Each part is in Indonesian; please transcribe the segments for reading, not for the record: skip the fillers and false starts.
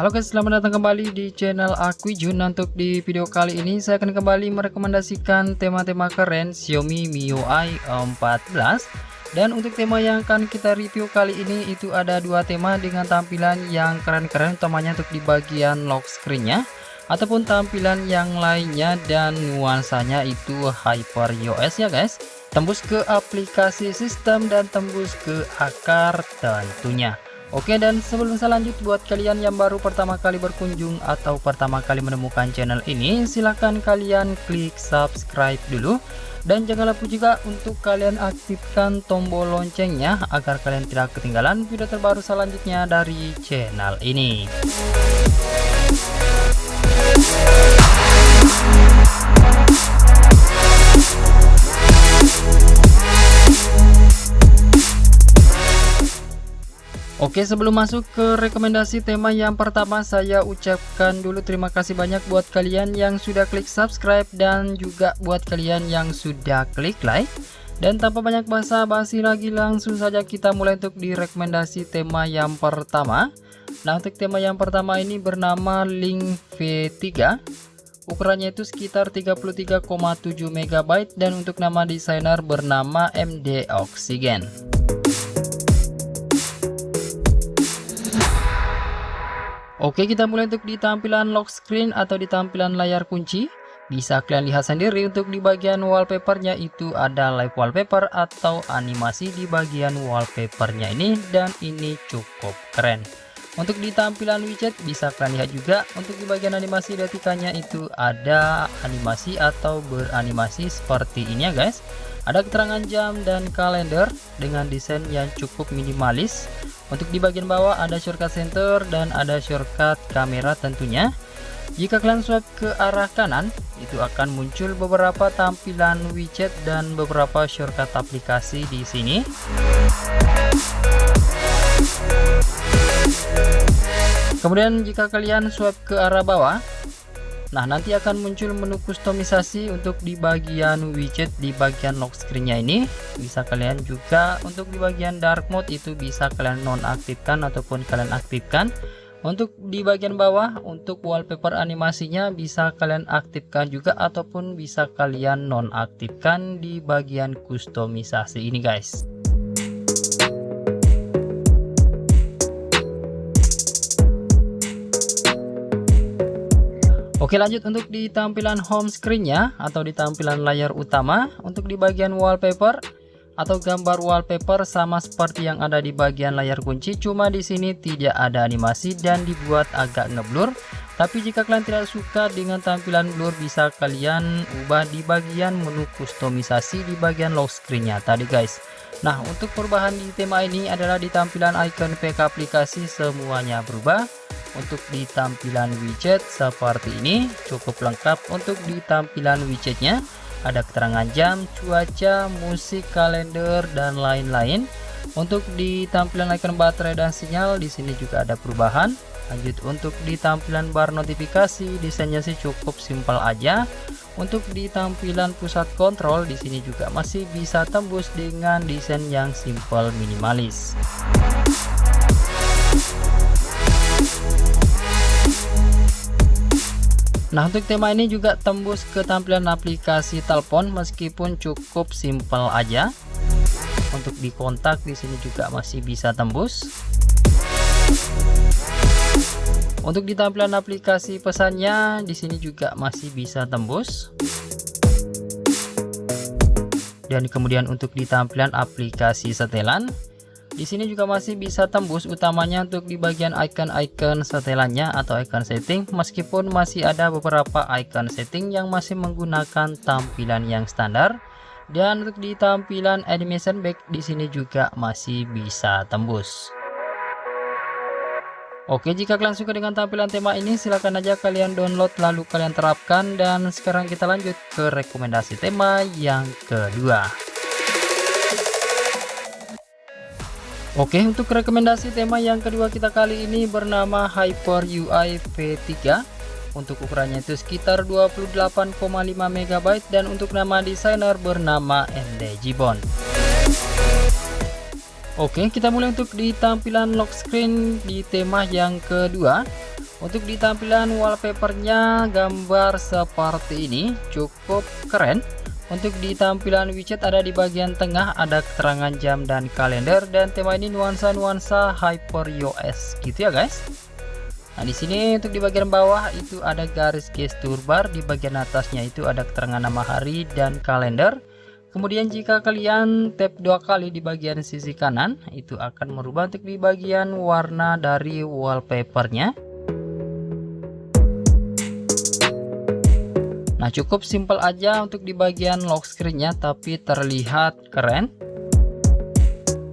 Halo guys, selamat datang kembali di channel aku Jun. Untuk di video kali ini saya akan kembali merekomendasikan tema-tema keren Xiaomi MIUI 14. Dan untuk tema yang akan kita review kali ini itu ada dua tema dengan tampilan yang keren-keren, utamanya untuk di bagian lock screen-nya ataupun tampilan yang lainnya, dan nuansanya itu Hyper iOS ya guys. Tembus ke aplikasi sistem dan tembus ke akar tentunya. Oke, dan sebelum saya lanjut, buat kalian yang baru pertama kali berkunjung atau pertama kali menemukan channel ini, silahkan kalian klik subscribe dulu. Dan jangan lupa juga untuk kalian aktifkan tombol loncengnya agar kalian tidak ketinggalan video terbaru selanjutnya dari channel ini. Oke, sebelum masuk ke rekomendasi tema yang pertama, saya ucapkan dulu terima kasih banyak buat kalian yang sudah klik subscribe dan juga buat kalian yang sudah klik like. Dan tanpa banyak basa-basi lagi, langsung saja kita mulai untuk di rekomendasi tema yang pertama. Nah, untuk tema yang pertama ini bernama Link V3. Ukurannya itu sekitar 33,7 MB dan untuk nama desainer bernama MD Oxygen. Oke, kita mulai untuk di tampilan lock screen atau di tampilan layar kunci. Bisa kalian lihat sendiri untuk di bagian wallpapernya itu ada live wallpaper atau animasi di bagian wallpapernya ini, dan ini cukup keren. Untuk di tampilan widget bisa kalian lihat juga untuk di bagian animasi detikanya itu ada animasi atau beranimasi seperti ini ya guys. Ada keterangan jam dan kalender dengan desain yang cukup minimalis. Untuk di bagian bawah ada shortcut center dan ada shortcut kamera tentunya. Jika kalian swipe ke arah kanan, itu akan muncul beberapa tampilan widget dan beberapa shortcut aplikasi di sini. Kemudian jika kalian swipe ke arah bawah, nah nanti akan muncul menu kustomisasi untuk di bagian widget di bagian lock screen-nya ini. Bisa kalian juga untuk di bagian dark mode itu bisa kalian nonaktifkan ataupun kalian aktifkan. Untuk di bagian bawah untuk wallpaper animasinya bisa kalian aktifkan juga ataupun bisa kalian nonaktifkan di bagian kustomisasi ini guys. Oke, lanjut untuk di tampilan home screen-nya atau di tampilan layar utama. Untuk di bagian wallpaper atau gambar wallpaper sama seperti yang ada di bagian layar kunci, cuma di sini tidak ada animasi dan dibuat agak ngeblur. Tapi jika kalian tidak suka dengan tampilan blur, bisa kalian ubah di bagian menu kustomisasi di bagian lock screen-nya tadi guys. Nah, untuk perubahan di tema ini adalah di tampilan icon PK aplikasi semuanya berubah. Untuk di tampilan widget seperti ini cukup lengkap. Untuk di tampilan widgetnya ada keterangan jam, cuaca, musik, kalender, dan lain-lain. Untuk di tampilan icon baterai dan sinyal di sini juga ada perubahan. Lanjut untuk di tampilan bar notifikasi, desainnya sih cukup simpel aja. Untuk di tampilan pusat kontrol di sini juga masih bisa tembus dengan desain yang simpel minimalis. Nah, untuk tema ini juga tembus ke tampilan aplikasi telepon meskipun cukup simpel aja. Untuk di kontak di sini juga masih bisa tembus. Untuk di tampilan aplikasi pesannya di sini juga masih bisa tembus. Dan kemudian untuk di tampilan aplikasi setelan di sini juga masih bisa tembus, utamanya untuk di bagian icon-icon setelannya atau icon setting, meskipun masih ada beberapa icon setting yang masih menggunakan tampilan yang standar. Dan untuk di tampilan animation back di sini juga masih bisa tembus. Oke, jika kalian suka dengan tampilan tema ini, silahkan aja kalian download lalu kalian terapkan. Dan sekarang kita lanjut ke rekomendasi tema yang kedua. Oke, untuk rekomendasi tema yang kedua kita kali ini bernama Hyper UI V3. Untuk ukurannya itu sekitar 28,5 MB dan untuk nama desainer bernama MD Gibbon. Oke, kita mulai untuk di tampilan lock screen di tema yang kedua. Untuk di tampilan wallpapernya gambar seperti ini cukup keren. Untuk di tampilan widget ada di bagian tengah ada keterangan jam dan kalender, dan tema ini nuansa-nuansa HyperOS gitu ya guys. Nah di sini untuk di bagian bawah itu ada garis gestur bar, di bagian atasnya itu ada keterangan nama hari dan kalender. Kemudian jika kalian tap 2 kali di bagian sisi kanan itu akan merubah untuk di bagian warna dari wallpapernya. Nah cukup simpel aja untuk di bagian lock screen-nya, tapi terlihat keren.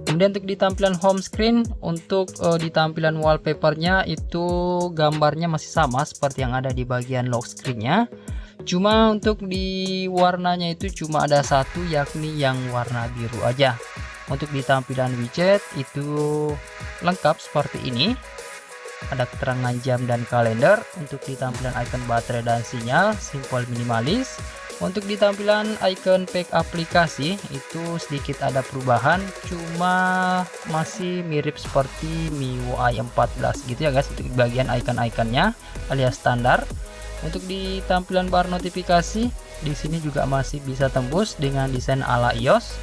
Kemudian untuk di tampilan home screen, untuk di tampilan wallpapernya itu gambarnya masih sama seperti yang ada di bagian lock screen-nya. Cuma untuk di warnanya itu cuma ada satu, yakni yang warna biru aja. Untuk di tampilan widget itu lengkap seperti ini. Ada keterangan jam dan kalender. Untuk di tampilan icon baterai dan sinyal simple minimalis. Untuk di tampilan icon pack aplikasi itu sedikit ada perubahan, cuma masih mirip seperti MIUI 14 gitu ya guys untuk bagian icon-iconnya alias standar. Untuk di tampilan bar notifikasi di sini juga masih bisa tembus dengan desain ala iOS.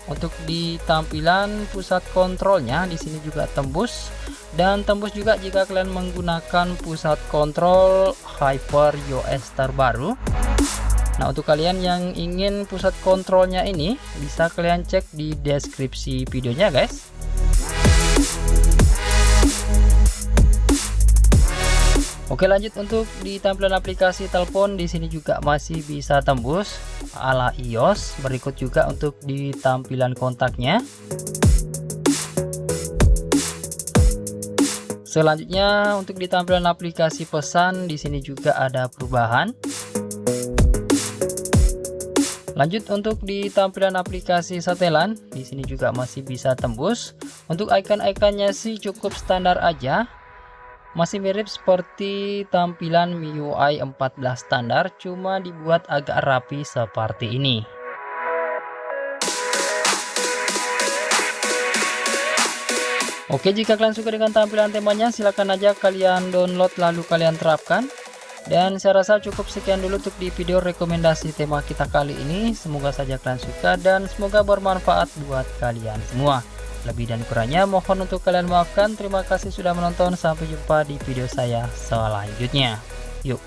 Untuk di tampilan pusat kontrolnya di sini juga tembus, dan tembus juga jika kalian menggunakan pusat kontrol HyperOS terbaru. Nah untuk kalian yang ingin pusat kontrolnya ini bisa kalian cek di deskripsi videonya guys. Oke lanjut, untuk di tampilan aplikasi telepon di sini juga masih bisa tembus ala iOS. Berikut juga untuk di tampilan kontaknya. Selanjutnya untuk di tampilan aplikasi pesan di sini juga ada perubahan. Lanjut untuk di tampilan aplikasi setelan di sini juga masih bisa tembus. Untuk icon-iconnya sih cukup standar aja. Masih mirip seperti tampilan MIUI 14 standar, cuma dibuat agak rapi seperti ini. Oke, jika kalian suka dengan tampilan temanya silahkan aja kalian download lalu kalian terapkan. Dan saya rasa cukup sekian dulu untuk di video rekomendasi tema kita kali ini. Semoga saja kalian suka dan semoga bermanfaat buat kalian semua. Lebih dan kurangnya mohon untuk kalian maafkan. Terima kasih sudah menonton. Sampai jumpa di video saya selanjutnya. Yuk.